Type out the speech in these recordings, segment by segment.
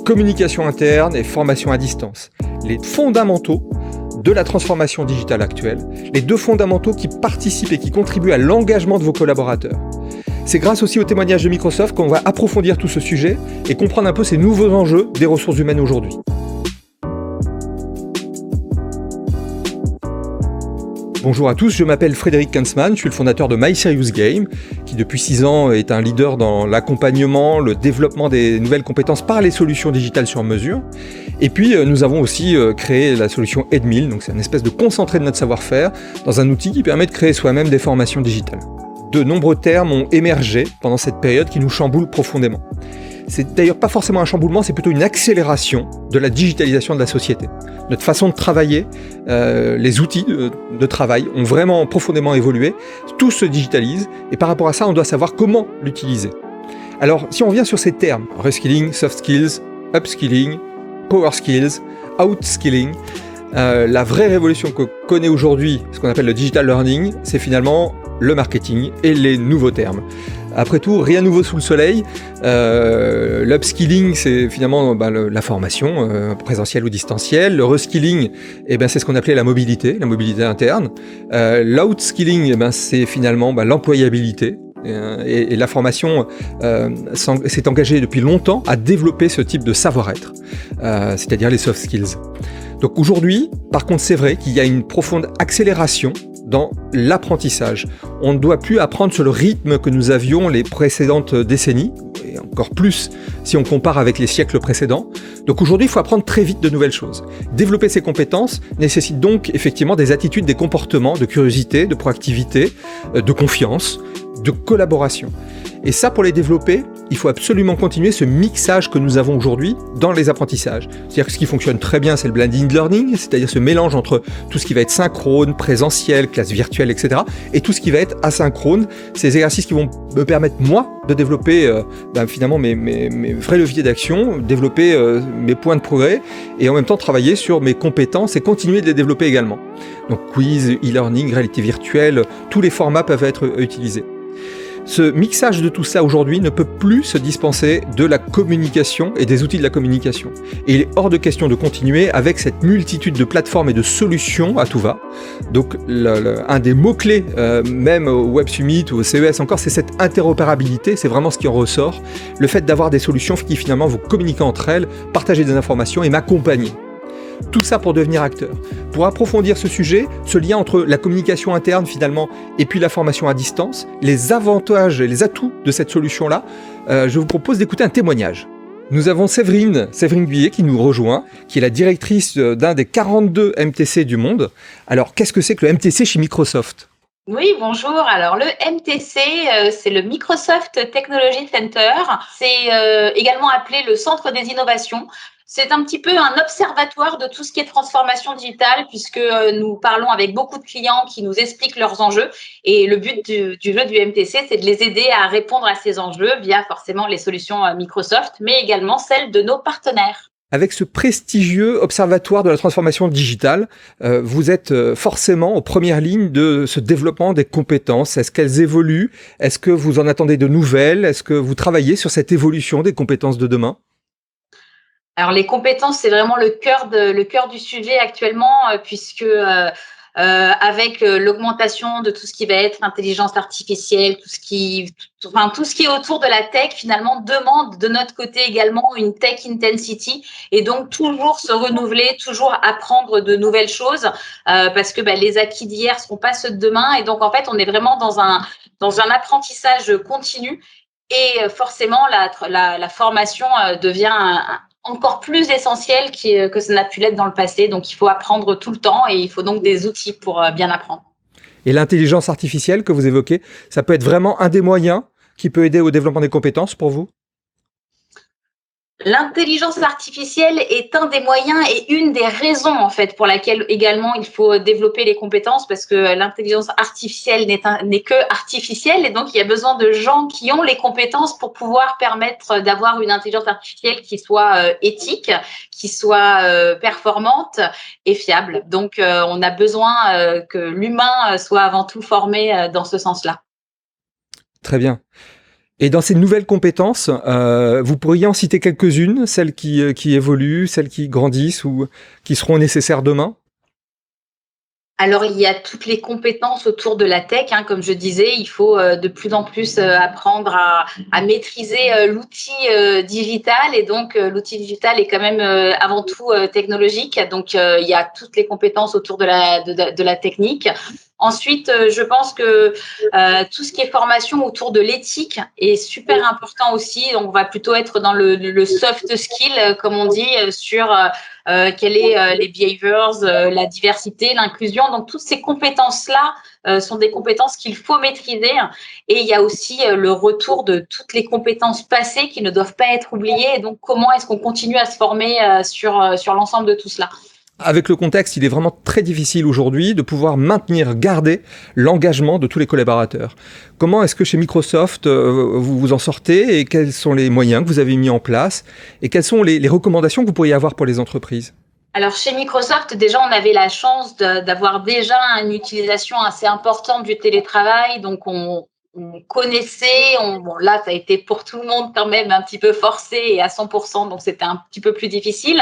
communication interne et formation à distance. Les fondamentaux de la transformation digitale actuelle, les deux fondamentaux qui participent et qui contribuent à l'engagement de vos collaborateurs. C'est grâce aussi au témoignage de Microsoft qu'on va approfondir tout ce sujet et comprendre un peu ces nouveaux enjeux des ressources humaines aujourd'hui. Bonjour à tous, je m'appelle Frédéric Kanzmann, je suis le fondateur de MySerious qui depuis 6 ans est un leader dans l'accompagnement, le développement des nouvelles compétences par les solutions digitales sur mesure. Et puis nous avons aussi créé la solution Edmill, donc c'est une espèce de concentré de notre savoir-faire dans un outil qui permet de créer soi-même des formations digitales. De nombreux termes ont émergé pendant cette période qui nous chamboule profondément. C'est d'ailleurs pas forcément un chamboulement, c'est plutôt une accélération de la digitalisation de la société. Notre façon de travailler, les outils de travail ont vraiment profondément évolué, tout se digitalise et par rapport à ça, on doit savoir comment l'utiliser. Alors, si on revient sur ces termes, reskilling, soft skills, upskilling, power skills, outskilling, la vraie révolution que connaît aujourd'hui ce qu'on appelle le digital learning, c'est finalement le marketing et les nouveaux termes. Après tout, rien de nouveau sous le soleil. L'upskilling, c'est finalement la formation, présentielle ou distancielle. Le reskilling, c'est ce qu'on appelait la mobilité interne. L'outskilling, c'est finalement l'employabilité. Et la formation s'est engagée depuis longtemps à développer ce type de savoir-être, c'est-à-dire les soft skills. Donc aujourd'hui, par contre, c'est vrai qu'il y a une profonde accélération dans l'apprentissage. On ne doit plus apprendre sur le rythme que nous avions les précédentes décennies, et encore plus si on compare avec les siècles précédents. Donc aujourd'hui, il faut apprendre très vite de nouvelles choses. Développer ces compétences nécessite donc effectivement des attitudes, des comportements, de curiosité, de proactivité, de confiance, de collaboration. Et ça, pour les développer, il faut absolument continuer ce mixage que nous avons aujourd'hui dans les apprentissages. C'est-à-dire que ce qui fonctionne très bien, c'est le blended learning, c'est-à-dire ce mélange entre tout ce qui va être synchrone, présentiel, classe virtuelle, etc. et tout ce qui va être asynchrone, ces exercices qui vont me permettre, moi, de développer finalement mes vrais leviers d'action, développer mes points de progrès et en même temps travailler sur mes compétences et continuer de les développer également. Donc quiz, e-learning, réalité virtuelle, tous les formats peuvent être utilisés. Ce mixage de tout ça aujourd'hui ne peut plus se dispenser de la communication et des outils de la communication. Et il est hors de question de continuer avec cette multitude de plateformes et de solutions à tout va. Donc un des mots-clés, même au Web Summit ou au CES encore, c'est cette interopérabilité, c'est vraiment ce qui en ressort. Le fait d'avoir des solutions qui finalement vont communiquer entre elles, partager des informations et m'accompagner. Tout ça pour devenir acteur. Pour approfondir ce sujet, ce lien entre la communication interne finalement et puis la formation à distance, les avantages et les atouts de cette solution-là, je vous propose d'écouter un témoignage. Nous avons Séverine Guyet qui nous rejoint, qui est la directrice d'un des 42 MTC du monde. Alors, qu'est-ce que c'est que le MTC chez Microsoft ? Oui, bonjour. Alors, le MTC, c'est le Microsoft Technology Center. C'est également appelé le Centre des innovations. C'est un petit peu un observatoire de tout ce qui est transformation digitale, puisque nous parlons avec beaucoup de clients qui nous expliquent leurs enjeux. Et le but du jeu du MTC, c'est de les aider à répondre à ces enjeux via forcément les solutions Microsoft, mais également celles de nos partenaires. Avec ce prestigieux observatoire de la transformation digitale, vous êtes forcément aux premières lignes de ce développement des compétences. Est-ce qu'elles évoluent ? Est-ce que vous en attendez de nouvelles ? Est-ce que vous travaillez sur cette évolution des compétences de demain ? Alors, les compétences, c'est vraiment le cœur du sujet actuellement, puisque avec l'augmentation de tout ce qui va être intelligence artificielle, tout ce qui est autour de la tech, finalement, demande de notre côté également une tech intensity et donc toujours se renouveler, toujours apprendre de nouvelles choses parce que les acquis d'hier seront pas ceux de demain. Et donc, en fait, on est vraiment dans un apprentissage continu et forcément, la formation devient encore plus essentiel que ça n'a pu l'être dans le passé. Donc, il faut apprendre tout le temps et il faut donc des outils pour bien apprendre. Et l'intelligence artificielle que vous évoquez, ça peut être vraiment un des moyens qui peut aider au développement des compétences pour vous ? L'intelligence artificielle est un des moyens et une des raisons en fait pour laquelle également il faut développer les compétences parce que l'intelligence artificielle n'est que artificielle et donc il y a besoin de gens qui ont les compétences pour pouvoir permettre d'avoir une intelligence artificielle qui soit éthique, qui soit performante et fiable. Donc on a besoin que l'humain soit avant tout formé dans ce sens-là. Très bien. Et dans ces nouvelles compétences, vous pourriez en citer quelques-unes, celles qui évoluent, celles qui grandissent ou qui seront nécessaires demain? Alors, il y a toutes les compétences autour de la tech, hein, comme je disais, il faut de plus en plus apprendre à maîtriser l'outil digital et donc l'outil digital est quand même avant tout technologique. Donc, il y a toutes les compétences autour de la technique. Ensuite, je pense que tout ce qui est formation autour de l'éthique est super important aussi. Donc, on va plutôt être dans le soft skill, comme on dit, sur quels sont les behaviors, la diversité, l'inclusion. Donc, toutes ces compétences-là sont des compétences qu'il faut maîtriser. Et il y a aussi le retour de toutes les compétences passées qui ne doivent pas être oubliées. Et donc, comment est-ce qu'on continue à se former sur l'ensemble de tout cela? Avec le contexte, il est vraiment très difficile aujourd'hui de pouvoir garder l'engagement de tous les collaborateurs. Comment est-ce que chez Microsoft, vous vous en sortez et quels sont les moyens que vous avez mis en place et quelles sont les recommandations que vous pourriez avoir pour les entreprises? Alors, chez Microsoft, déjà, on avait la chance d'avoir déjà une utilisation assez importante du télétravail. Donc, on connaissait, bon, là, ça a été pour tout le monde quand même un petit peu forcé et à 100%, donc c'était un petit peu plus difficile.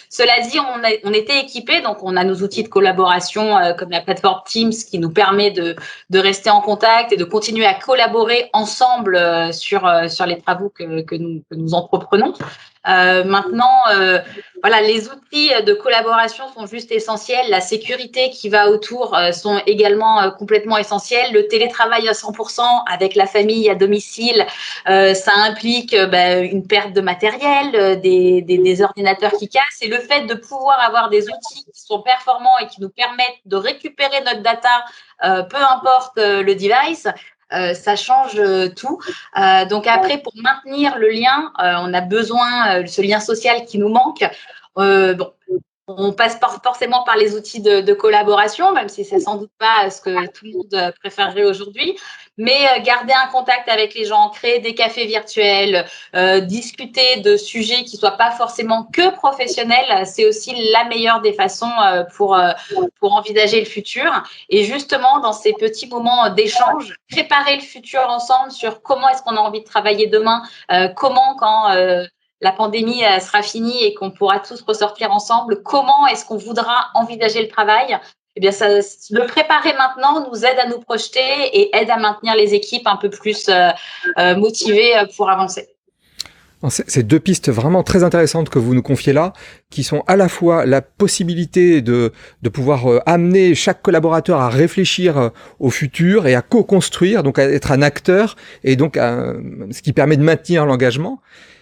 Cela dit, on était équipés, donc on a nos outils de collaboration comme la plateforme Teams qui nous permet de rester en contact et de continuer à collaborer ensemble sur les travaux que nous entreprenons. Maintenant, voilà, les outils de collaboration sont juste essentiels. La sécurité qui va autour sont également complètement essentiels. Le télétravail à 100% avec la famille à domicile, ça implique une perte de matériel, des ordinateurs qui cassent. Et le fait de pouvoir avoir des outils qui sont performants et qui nous permettent de récupérer notre data, peu importe le device, ça change tout. Donc après, pour maintenir le lien, on a besoin de ce lien social qui nous manque. Bon, on passe forcément par les outils de collaboration, même si c'est sans doute pas ce que tout le monde préférerait aujourd'hui. Mais garder un contact avec les gens, créer des cafés virtuels, discuter de sujets qui soient pas forcément que professionnels, c'est aussi la meilleure des façons pour envisager le futur. Et justement, dans ces petits moments d'échange, préparer le futur ensemble sur comment est-ce qu'on a envie de travailler demain, comment quand la pandémie sera finie et qu'on pourra tous ressortir ensemble, comment est-ce qu'on voudra envisager le travail? Eh bien, le préparer maintenant nous aide à nous projeter et aide à maintenir les équipes un peu plus motivées pour avancer. C'est deux pistes vraiment très intéressantes que vous nous confiez là, qui sont à la fois la possibilité de pouvoir amener chaque collaborateur à réfléchir au futur et à co-construire, donc à être un acteur, et donc ce qui permet de maintenir l'engagement.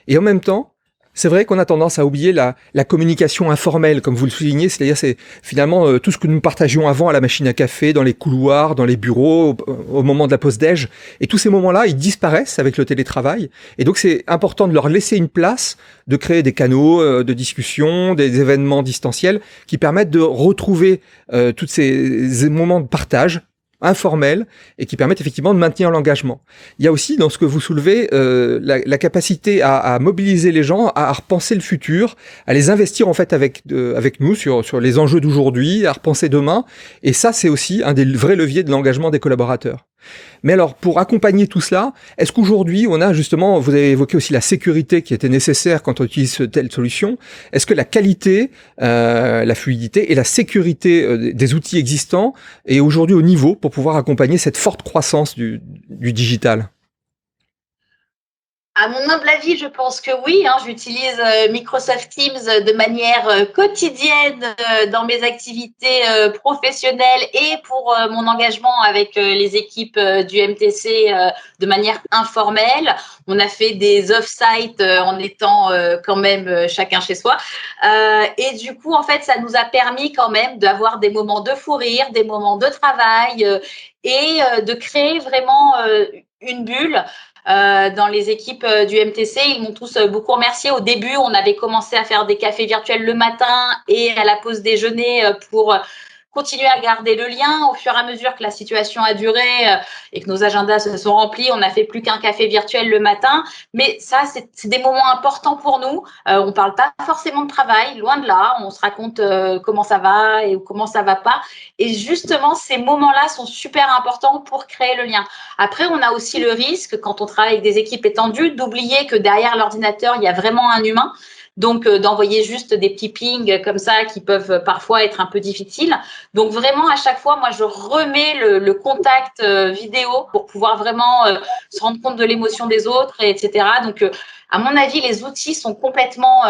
Et en même temps, c'est vrai qu'on a tendance à oublier la communication informelle, comme vous le soulignez, c'est-à-dire c'est finalement tout ce que nous partagions avant à la machine à café, dans les couloirs, dans les bureaux, au moment de la pause déj. Et tous ces moments-là, ils disparaissent avec le télétravail. Et donc c'est important de leur laisser une place, de créer des canaux de discussion, des événements distanciels qui permettent de retrouver tous ces moments de partage informels et qui permettent effectivement de maintenir l'engagement. Il y a aussi dans ce que vous soulevez la capacité à mobiliser les gens, à repenser le futur, à les investir en fait avec nous sur les enjeux d'aujourd'hui, à repenser demain. Et ça, c'est aussi un des vrais leviers de l'engagement des collaborateurs. Mais alors, pour accompagner tout cela, est-ce qu'aujourd'hui, on a justement, vous avez évoqué aussi la sécurité qui était nécessaire quand on utilise telle solution. Est-ce que la qualité, la fluidité et la sécurité des outils existants est aujourd'hui au niveau pour pouvoir accompagner cette forte croissance du digital ? À mon humble avis, je pense que oui. J'utilise Microsoft Teams de manière quotidienne dans mes activités professionnelles et pour mon engagement avec les équipes du MTC de manière informelle. On a fait des off-site en étant quand même chacun chez soi. Et du coup, en fait, ça nous a permis quand même d'avoir des moments de fou rire, des moments de travail et de créer vraiment une bulle. Dans les équipes du MTC, ils m'ont tous beaucoup remercié. Au début, on avait commencé à faire des cafés virtuels le matin et à la pause déjeuner pour continué à garder le lien au fur et à mesure que la situation a duré et que nos agendas se sont remplis. On n'a fait plus qu'un café virtuel le matin. Mais ça, c'est des moments importants pour nous. On parle pas forcément de travail, loin de là. On se raconte comment ça va et comment ça va pas. Et justement, ces moments-là sont super importants pour créer le lien. Après, on a aussi le risque, quand on travaille avec des équipes étendues, d'oublier que derrière l'ordinateur, il y a vraiment un humain. Donc, d'envoyer juste des petits pings comme ça qui peuvent parfois être un peu difficiles. Donc, vraiment, à chaque fois, moi, je remets le contact vidéo pour pouvoir vraiment se rendre compte de l'émotion des autres, etc. Donc, à mon avis, les outils sont complètement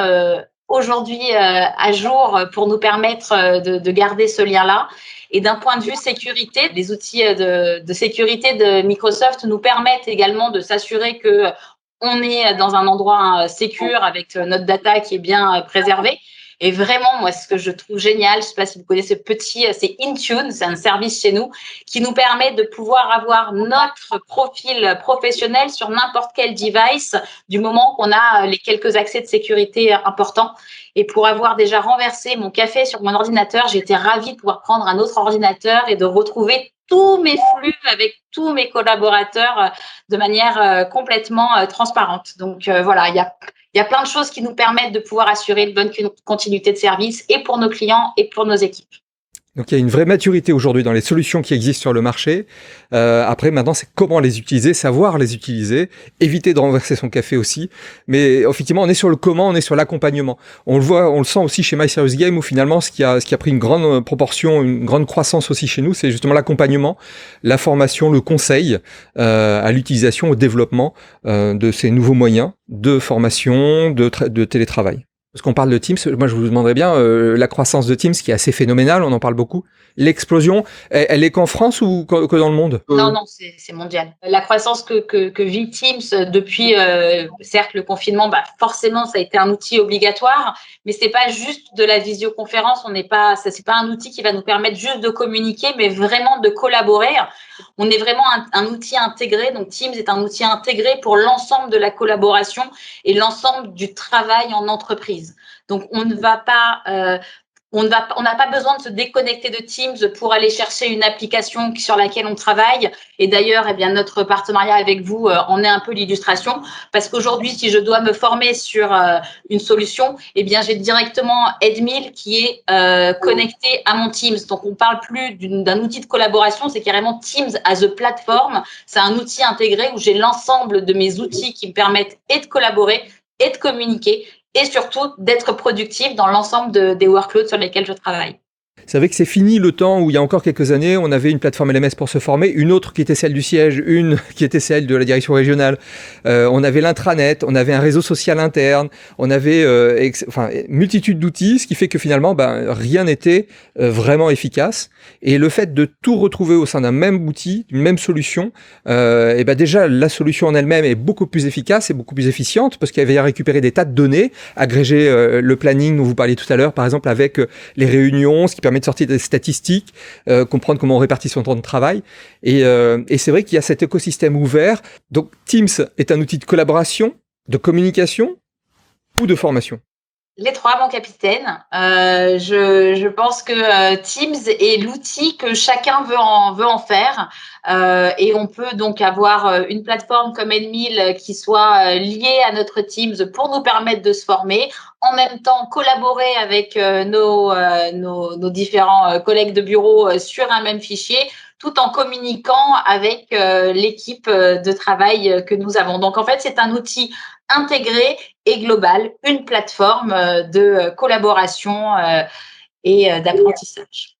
aujourd'hui à jour pour nous permettre de garder ce lien-là. Et d'un point de vue sécurité, les outils de sécurité de Microsoft nous permettent également de s'assurer que on est dans un endroit sécure avec notre data qui est bien préservée. Et vraiment, moi, ce que je trouve génial, je ne sais pas si vous connaissez c'est Intune, c'est un service chez nous qui nous permet de pouvoir avoir notre profil professionnel sur n'importe quel device du moment qu'on a les quelques accès de sécurité importants. Et pour avoir déjà renversé mon café sur mon ordinateur, j'étais ravie de pouvoir prendre un autre ordinateur et de retrouver tous mes flux avec tous mes collaborateurs de manière complètement transparente. Donc voilà, il y a plein de choses qui nous permettent de pouvoir assurer une bonne continuité de service et pour nos clients et pour nos équipes. Donc il y a une vraie maturité aujourd'hui dans les solutions qui existent sur le marché. Après, maintenant, c'est comment les utiliser, savoir les utiliser, éviter de renverser son café aussi. Mais effectivement, on est sur le comment, on est sur l'accompagnement. On le voit, on le sent aussi chez My Serious Game où finalement, ce qui a pris une grande proportion, une grande croissance aussi chez nous, c'est justement l'accompagnement, la formation, le conseil à l'utilisation, au développement de ces nouveaux moyens de formation, de télétravail. Parce qu'on parle de Teams, moi je vous demanderais bien la croissance de Teams qui est assez phénoménale, on en parle beaucoup. L'explosion, elle est qu'en France ou que dans le monde ? Non, c'est mondial. La croissance que vit Teams depuis, certes, le confinement, forcément, ça a été un outil obligatoire, mais c'est pas juste de la visioconférence. C'est pas un outil qui va nous permettre juste de communiquer, mais vraiment de collaborer. On est vraiment un outil intégré. Donc, Teams est un outil intégré pour l'ensemble de la collaboration et l'ensemble du travail en entreprise. Donc, on n'a pas besoin de se déconnecter de Teams pour aller chercher une application sur laquelle on travaille. Et d'ailleurs, notre partenariat avec vous en est un peu l'illustration. Parce qu'aujourd'hui, si je dois me former sur une solution, j'ai directement Edmil qui est connecté à mon Teams. Donc, on ne parle plus d'un outil de collaboration, c'est carrément Teams as a platform. C'est un outil intégré où j'ai l'ensemble de mes outils qui me permettent et de collaborer et de communiquer et surtout d'être productif dans l'ensemble des workloads sur lesquels je travaille. C'est vrai que c'est fini le temps où il y a encore quelques années, on avait une plateforme LMS pour se former, une autre qui était celle du siège, une qui était celle de la direction régionale. On avait l'intranet, on avait un réseau social interne, on avait multitude d'outils, ce qui fait que finalement, rien n'était vraiment efficace. Et le fait de tout retrouver au sein d'un même outil, d'une même solution, déjà la solution en elle-même est beaucoup plus efficace et beaucoup plus efficiente parce qu'elle va récupérer des tas de données, agréger le planning dont vous parliez tout à l'heure, par exemple avec les réunions, ce qui permet de sortir des statistiques, comprendre comment on répartit son temps de travail. Et c'est vrai qu'il y a cet écosystème ouvert. Donc Teams est un outil de collaboration, de communication ou de formation ? Les trois, mon capitaine. Je pense que Teams est l'outil que chacun veut en faire. Et on peut donc avoir une plateforme comme Edmil qui soit liée à notre Teams pour nous permettre de se former. En même temps, collaborer avec nos différents collègues de bureau sur un même fichier, tout en communiquant avec l'équipe de travail que nous avons. Donc, en fait, c'est un outil intégré et global, une plateforme de collaboration et d'apprentissage.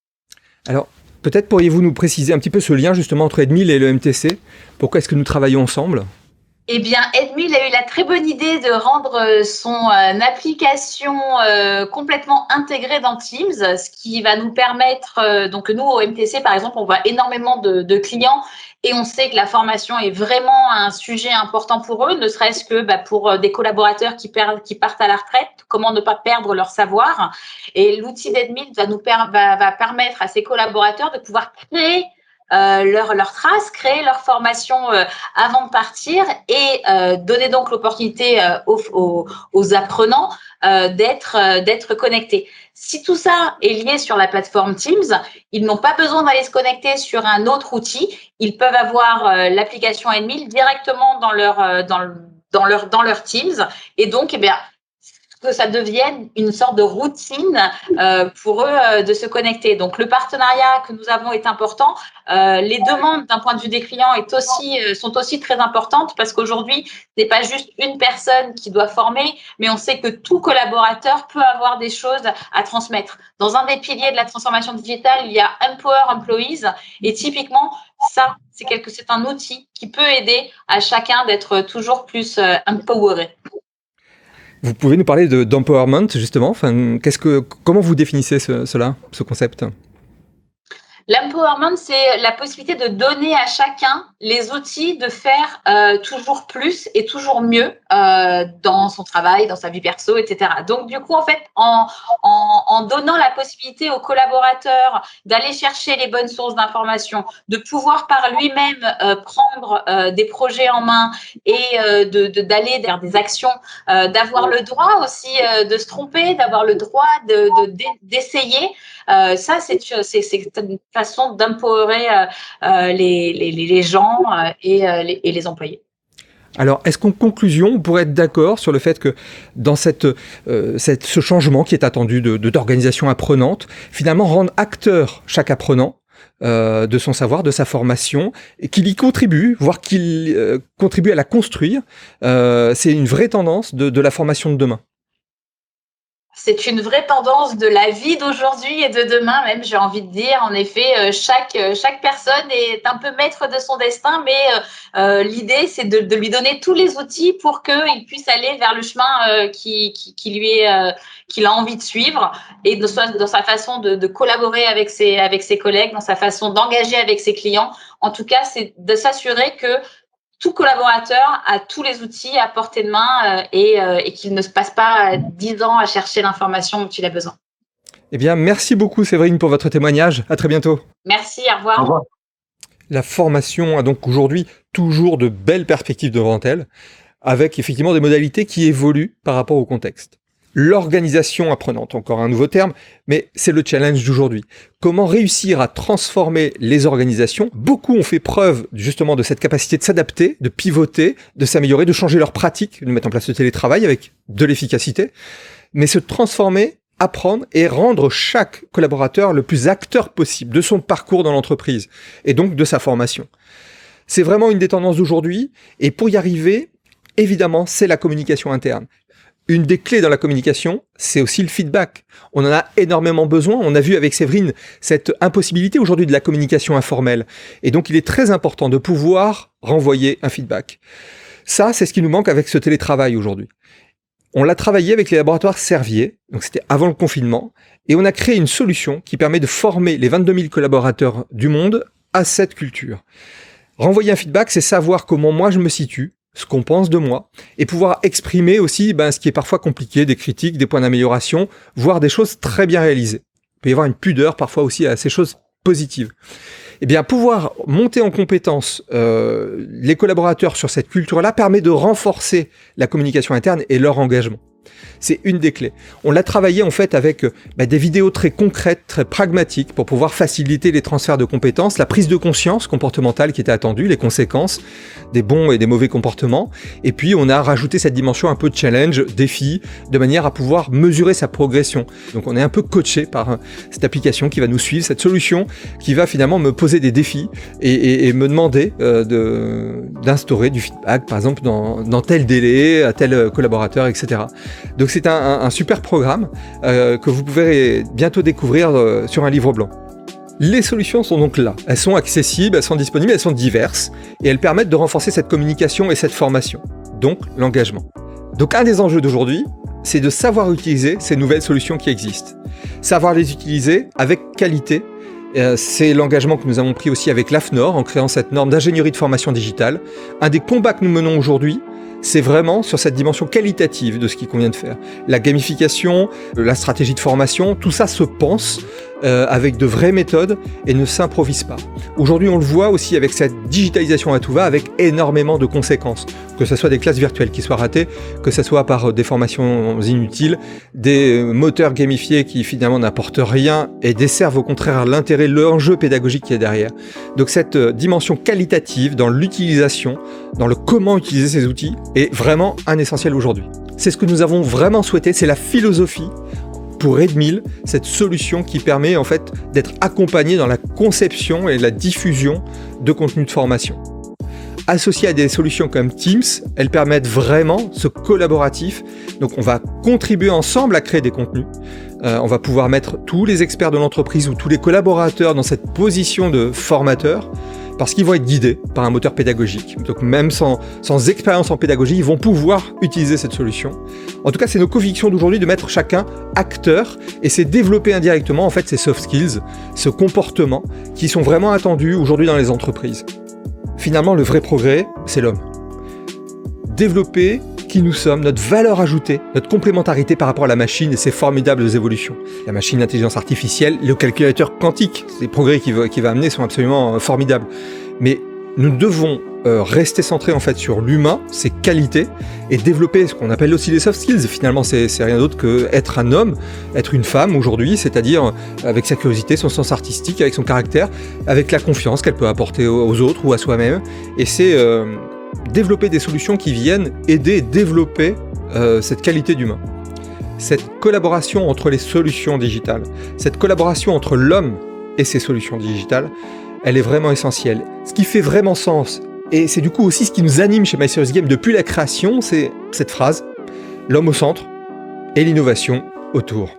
Alors, peut-être pourriez-vous nous préciser un petit peu ce lien justement entre Edmil et le MTC ? Pourquoi est-ce que nous travaillons ensemble ? Edmil a eu la très bonne idée de rendre son application complètement intégrée dans Teams, ce qui va nous permettre, donc nous au MTC par exemple, on voit énormément de clients et on sait que la formation est vraiment un sujet important pour eux, ne serait-ce que pour des collaborateurs qui partent à la retraite, comment ne pas perdre leur savoir. Et l'outil d'Edmil va permettre à ces collaborateurs de pouvoir créer leur trace, créer leur formation avant de partir et donner donc l'opportunité aux apprenants d'être connectés. Si tout ça est lié sur la plateforme Teams, ils n'ont pas besoin d'aller se connecter sur un autre outil. Ils peuvent avoir l'application Enmail directement dans leur Teams. Et donc, eh bien, que ça devienne une sorte de routine pour eux de se connecter. Donc, le partenariat que nous avons est important. Les demandes d'un point de vue des clients sont aussi très importantes parce qu'aujourd'hui, ce n'est pas juste une personne qui doit former, mais on sait que tout collaborateur peut avoir des choses à transmettre. Dans un des piliers de la transformation digitale, il y a Empower Employees et typiquement, ça, c'est un outil qui peut aider à chacun d'être toujours plus empoweré. Vous pouvez nous parler d'empowerment, justement. Enfin, comment vous définissez ce concept ? L'empowerment, c'est la possibilité de donner à chacun les outils de faire toujours plus et toujours mieux dans son travail, dans sa vie perso, etc. Donc, du coup, en fait, en donnant la possibilité aux collaborateurs d'aller chercher les bonnes sources d'informations, de pouvoir par lui-même prendre des projets en main et d'aller vers des actions, d'avoir le droit aussi de se tromper, d'avoir le droit d'essayer. Ça, c'est une façon d'empowerer les gens et les employés. Alors, est-ce qu'en conclusion, on pourrait être d'accord sur le fait que dans ce changement qui est attendu d'organisation apprenante, finalement rendre acteur chaque apprenant de son savoir, de sa formation, et qu'il y contribue, voire qu'il contribue à la construire, c'est une vraie tendance de la formation de demain? C'est une vraie tendance de la vie d'aujourd'hui et de demain même, j'ai envie de dire. En effet, chaque personne est un peu maître de son destin, mais l'idée, c'est de lui donner tous les outils pour qu'il puisse aller vers le chemin qu'il a envie de suivre et dans sa façon de collaborer avec ses collègues, dans sa façon d'engager avec ses clients. En tout cas, c'est de s'assurer que tout collaborateur a tous les outils à portée de main et qu'il ne se passe pas 10 ans à chercher l'information dont il a besoin. Eh bien, merci beaucoup Séverine pour votre témoignage. À très bientôt. Merci, au revoir. Au revoir. La formation a donc aujourd'hui toujours de belles perspectives devant elle, avec effectivement des modalités qui évoluent par rapport au contexte. L'organisation apprenante, encore un nouveau terme, mais c'est le challenge d'aujourd'hui. Comment réussir à transformer les organisations ? Beaucoup ont fait preuve justement de cette capacité de s'adapter, de pivoter, de s'améliorer, de changer leurs pratiques, de mettre en place le télétravail avec de l'efficacité, mais se transformer, apprendre et rendre chaque collaborateur le plus acteur possible de son parcours dans l'entreprise et donc de sa formation. C'est vraiment une des tendances d'aujourd'hui et pour y arriver, évidemment, c'est la communication interne. Une des clés dans la communication, c'est aussi le feedback. On en a énormément besoin. On a vu avec Séverine cette impossibilité aujourd'hui de la communication informelle. Et donc, il est très important de pouvoir renvoyer un feedback. Ça, c'est ce qui nous manque avec ce télétravail aujourd'hui. On l'a travaillé avec les laboratoires Servier, donc c'était avant le confinement, et on a créé une solution qui permet de former les 22 000 collaborateurs du monde à cette culture. Renvoyer un feedback, c'est savoir comment moi je me situe, ce qu'on pense de moi, et pouvoir exprimer aussi ce qui est parfois compliqué, des critiques, des points d'amélioration, voire des choses très bien réalisées. Il peut y avoir une pudeur parfois aussi à ces choses positives. Eh bien, pouvoir monter en compétence les collaborateurs sur cette culture-là permet de renforcer la communication interne et leur engagement. C'est une des clés. On l'a travaillé en fait avec des vidéos très concrètes, très pragmatiques pour pouvoir faciliter les transferts de compétences, la prise de conscience comportementale qui était attendue, les conséquences des bons et des mauvais comportements. Et puis on a rajouté cette dimension un peu de challenge, défi, de manière à pouvoir mesurer sa progression. Donc on est un peu coaché par cette application qui va nous suivre, cette solution qui va finalement me poser des défis et me demander d'instaurer du feedback, par exemple dans tel délai, à tel collaborateur, etc. Donc c'est un super programme que vous pouvez bientôt découvrir sur un livre blanc. Les solutions sont donc là. Elles sont accessibles, elles sont disponibles, elles sont diverses et elles permettent de renforcer cette communication et cette formation, donc l'engagement. Donc un des enjeux d'aujourd'hui, c'est de savoir utiliser ces nouvelles solutions qui existent. Savoir les utiliser avec qualité. C'est l'engagement que nous avons pris aussi avec l'AFNOR en créant cette norme d'ingénierie de formation digitale. Un des combats que nous menons aujourd'hui, c'est vraiment sur cette dimension qualitative de ce qu'il convient de faire. La gamification, la stratégie de formation, tout ça se pense avec de vraies méthodes et ne s'improvise pas. Aujourd'hui, on le voit aussi avec cette digitalisation à tout va, avec énormément de conséquences. Que ce soit des classes virtuelles qui soient ratées, que ce soit par des formations inutiles, des moteurs gamifiés qui finalement n'apportent rien et desservent au contraire l'intérêt, l'enjeu pédagogique qui est derrière. Donc cette dimension qualitative dans l'utilisation, dans le comment utiliser ces outils, est vraiment un essentiel aujourd'hui. C'est ce que nous avons vraiment souhaité, c'est la philosophie pour Edmil, cette solution qui permet en fait d'être accompagné dans la conception et la diffusion de contenus de formation. Associées à des solutions comme Teams, elles permettent vraiment ce collaboratif. Donc on va contribuer ensemble à créer des contenus. On va pouvoir mettre tous les experts de l'entreprise ou tous les collaborateurs dans cette position de formateur parce qu'ils vont être guidés par un moteur pédagogique. Donc même sans expérience en pédagogie, ils vont pouvoir utiliser cette solution. En tout cas, c'est nos convictions d'aujourd'hui de mettre chacun acteur et c'est développer indirectement en fait ces soft skills, ce comportement qui sont vraiment attendus aujourd'hui dans les entreprises. Finalement, le vrai progrès, c'est l'homme. Développer qui nous sommes, notre valeur ajoutée, notre complémentarité par rapport à la machine et ses formidables évolutions. La machine d'intelligence artificielle, le calculateur quantique, les progrès qu'il va amener sont absolument formidables. Mais nous devons rester centrés en fait sur l'humain, ses qualités, et développer ce qu'on appelle aussi les soft skills. Finalement, c'est rien d'autre que être un homme, être une femme aujourd'hui, c'est-à-dire avec sa curiosité, son sens artistique, avec son caractère, avec la confiance qu'elle peut apporter aux autres ou à soi-même. Et c'est développer des solutions qui viennent aider et développer cette qualité d'humain. Cette collaboration entre les solutions digitales, cette collaboration entre l'homme et ses solutions digitales, elle est vraiment essentielle. Ce qui fait vraiment sens, et c'est du coup aussi ce qui nous anime chez My Serious Game depuis la création, c'est cette phrase, l'homme au centre et l'innovation autour.